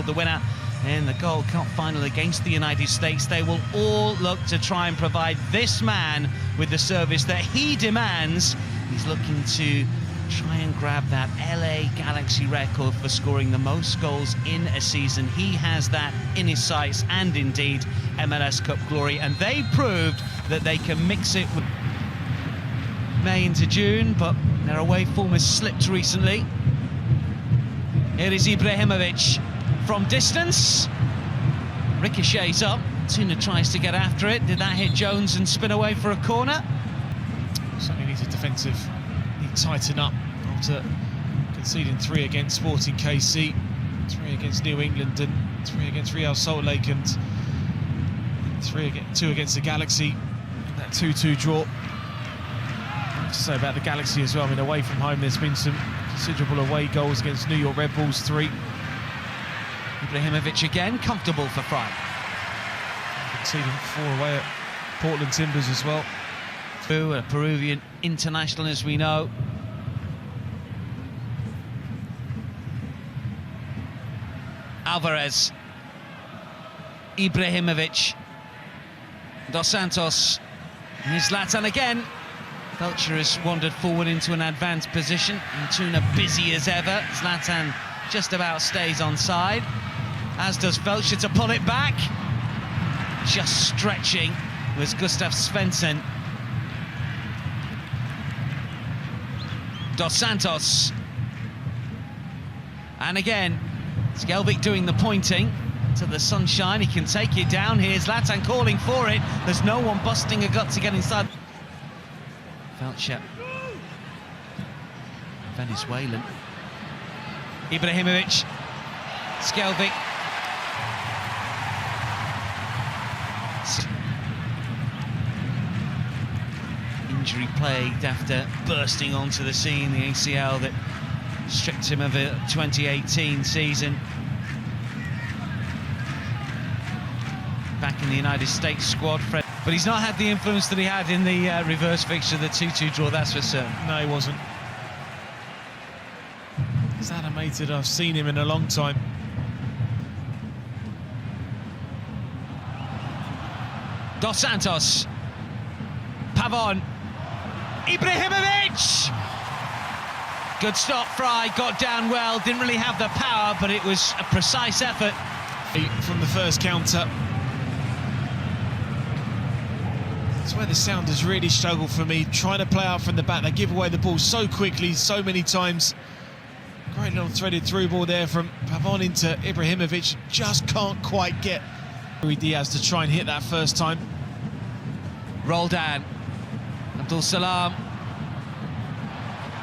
scored the winner in the Gold Cup final against the United States. They will all look to try and provide this man with the service that he demands. He's looking to try and grab that LA Galaxy record for scoring the most goals in a season. He has that in his sights, and indeed MLS Cup glory, and they proved that they can mix it with May into June, but their away form has slipped recently. Here is Ibrahimovic from distance, ricochets up. Antuna tries to get after it. Did that hit Jones and spin away for a corner? Certainly needs a defensive, need to tighten up after conceding 3 against Sporting KC, 3 against New England, and 3 against Real Salt Lake, and 2 against the Galaxy. That 2-2 draw. I have to say about the Galaxy as well, I mean, away from home there's been some considerable away goals against New York Red Bulls, 3. Ibrahimovic again, comfortable for Fry. Conceding 4 away at Portland Timbers as well. A Peruvian international, as we know. Alvarez, Ibrahimovic, Dos Santos, and Zlatan again. Belcher has wandered forward into an advanced position. Antuna busy as ever. Zlatan just about stays onside, as does Belcher to pull it back. Just stretching was Gustav Svensson. Dos Santos. And again, Skjelvik doing the pointing to the sunshine. He can take it down. Here's Zlatan calling for it. There's no one busting a gut to get inside. Belcher. Venezuelan. Ibrahimovic. Skjelvik. Injury plagued after bursting onto the scene, the ACL that stripped him of a 2018 season. Back in the United States squad, but he's not had the influence that he had in the reverse fixture, the 2-2 draw, that's for certain. No, he wasn't. As animated I've seen him in a long time. Dos Santos. Pavon. Ibrahimovic! Good stop, Fry, got down well, didn't really have the power, but it was a precise effort. From the first counter. That's where the Sounders really struggle for me, trying to play out from the back. They give away the ball so quickly, so many times. Great little threaded through ball there from Pavon into Ibrahimovic. Just can't quite get Ruidíaz to try and hit that first time. Roldan. Abdul Salam.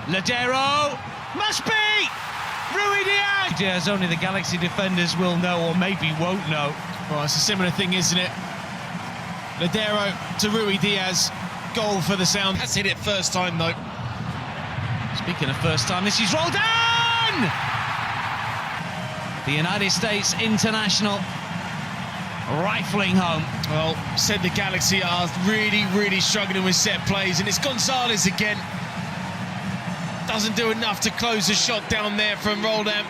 Ladero. Must be! Ruidíaz! As only the Galaxy defenders will know, or maybe won't know. Well, it's a similar thing, isn't it? Ladero to Ruidíaz. Goal for the Sound. Has hit it first time, though. Speaking of first time, this is Roldan! The United States international rifling home. Well, said the Galaxy are really struggling with set plays, and it's Gonzalez again. Doesn't do enough to close the shot down there from Roldan.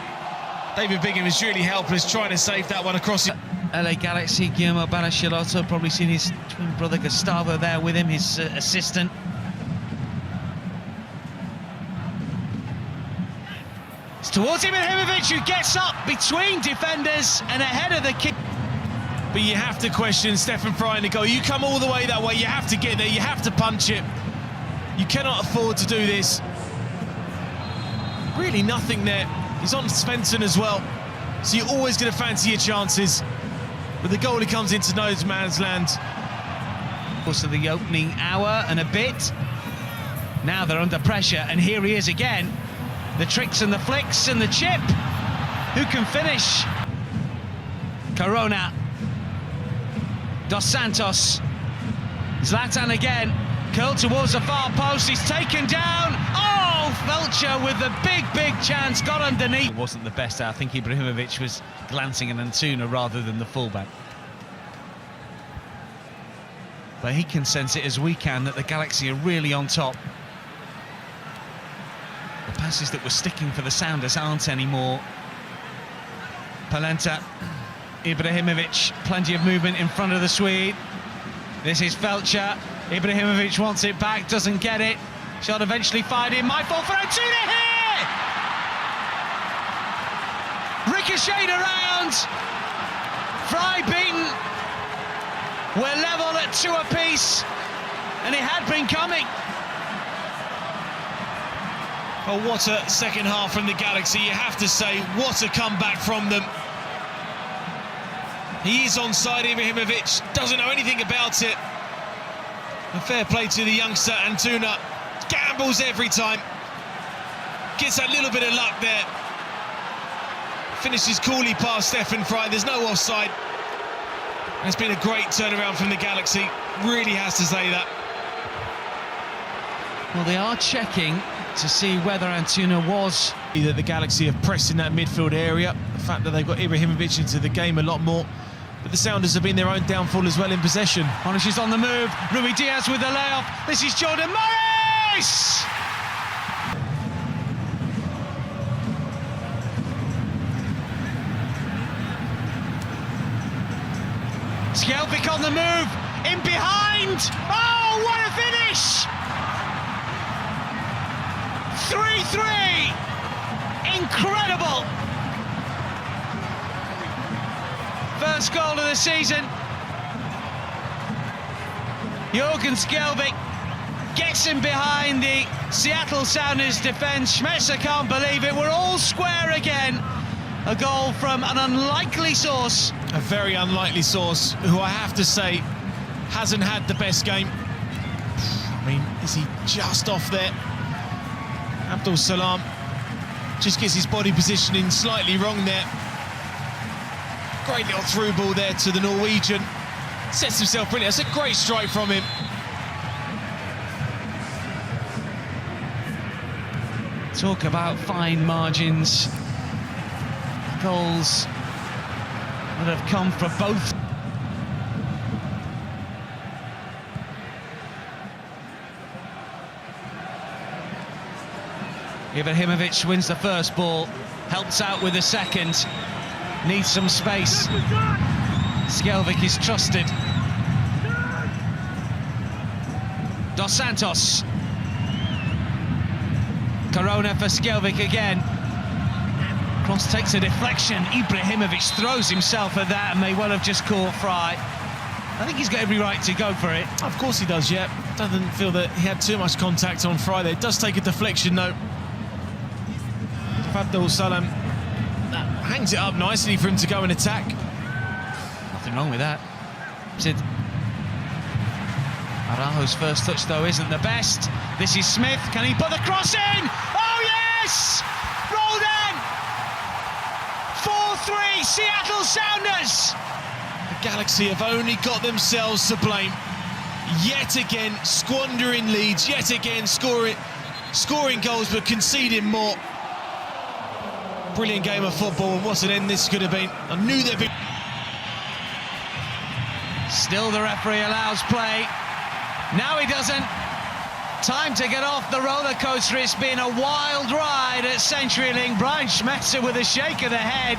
David Bingham is really helpless trying to save that one across. LA Galaxy, Guillermo Barachelotto, probably seen his twin brother Gustavo there with him, his assistant. It's towards Ibrahimovic, who gets up between defenders and ahead of the kick. But you have to question Stefan Fry in the goal. You come all the way that way, you have to get there, you have to punch it. You cannot afford to do this. Really nothing there. He's on Svensson as well, so you're always going to fancy your chances. But the goalie comes into no man's land. Also the opening hour and a bit. Now they're under pressure, and here he is again. The tricks and the flicks and the chip. Who can finish? Corona. Dos Santos. Zlatan again. Curled towards the far post. He's taken down. Oh, Belcher with the big chance. Got underneath. It wasn't the best. I think Ibrahimovic was glancing at Antuna rather than the fullback. But he can sense it as we can that the Galaxy are really on top. The passes that were sticking for the Sounders aren't anymore. Palenta, Ibrahimovic, plenty of movement in front of the Swede. This is Felcher. Ibrahimovic wants it back, doesn't get it. Shot eventually fired in. Might fall for Antuna here! Ricocheted around. Fry beaten. We're level at 2 apiece, and it had been coming. Oh, what a second half from the Galaxy, you have to say. What a comeback from them. He is onside, Ibrahimovic, doesn't know anything about it. And fair play to the youngster, Antuna. Gambles every time. Gets that little bit of luck there. Finishes coolly past Stefan Fry, there's no offside. It's been a great turnaround from the Galaxy, really has to say that. Well, they are checking to see whether Antuna was... That the Galaxy have pressed in that midfield area. The fact that they've got Ibrahimovic into the game a lot more. But the Sounders have been their own downfall as well in possession. Morris is on the move. Ruidíaz with the layoff. This is Jordan Morris! Skjelvik on the move. In behind. Oh, what a finish! 3-3. Incredible. First goal of the season. Jørgen Skjelvik gets him behind the Seattle Sounders defence. Schmetzer can't believe it. We're all square again. A goal from an unlikely source. A very unlikely source, who I have to say hasn't had the best game. I mean, is he just off there? Abdul Salam just gets his body positioning slightly wrong there. Great little through ball there to the Norwegian. Sets himself brilliant. That's a great strike from him. Talk about fine margins. Goals that have come for both. Ibrahimovic wins the first ball, helps out with the second, needs some space. Skjelvik is trusted. Dos Santos. Corona for Skjelvik again. Cross takes a deflection. Ibrahimovic throws himself at that and may well have just caught Fry. I think he's got every right to go for it. Of course he does, yeah. Doesn't feel that he had too much contact on Friday. It does take a deflection, though. Abdul Salam hangs it up nicely for him to go and attack. Nothing wrong with that. Sid. Araujo's first touch, though, isn't the best. This is Smith. Can he put the cross in? Oh, yes! Roldan! 4-3, Seattle Sounders! The Galaxy have only got themselves to blame. Yet again, squandering leads. Yet again, scoring goals, but conceding more. Brilliant game of football, and what an end this could have been. I knew there'd be... Still the referee allows play. Now he doesn't. Time to get off the roller coaster. It's been a wild ride at CenturyLink. Brian Schmetzer with a shake of the head.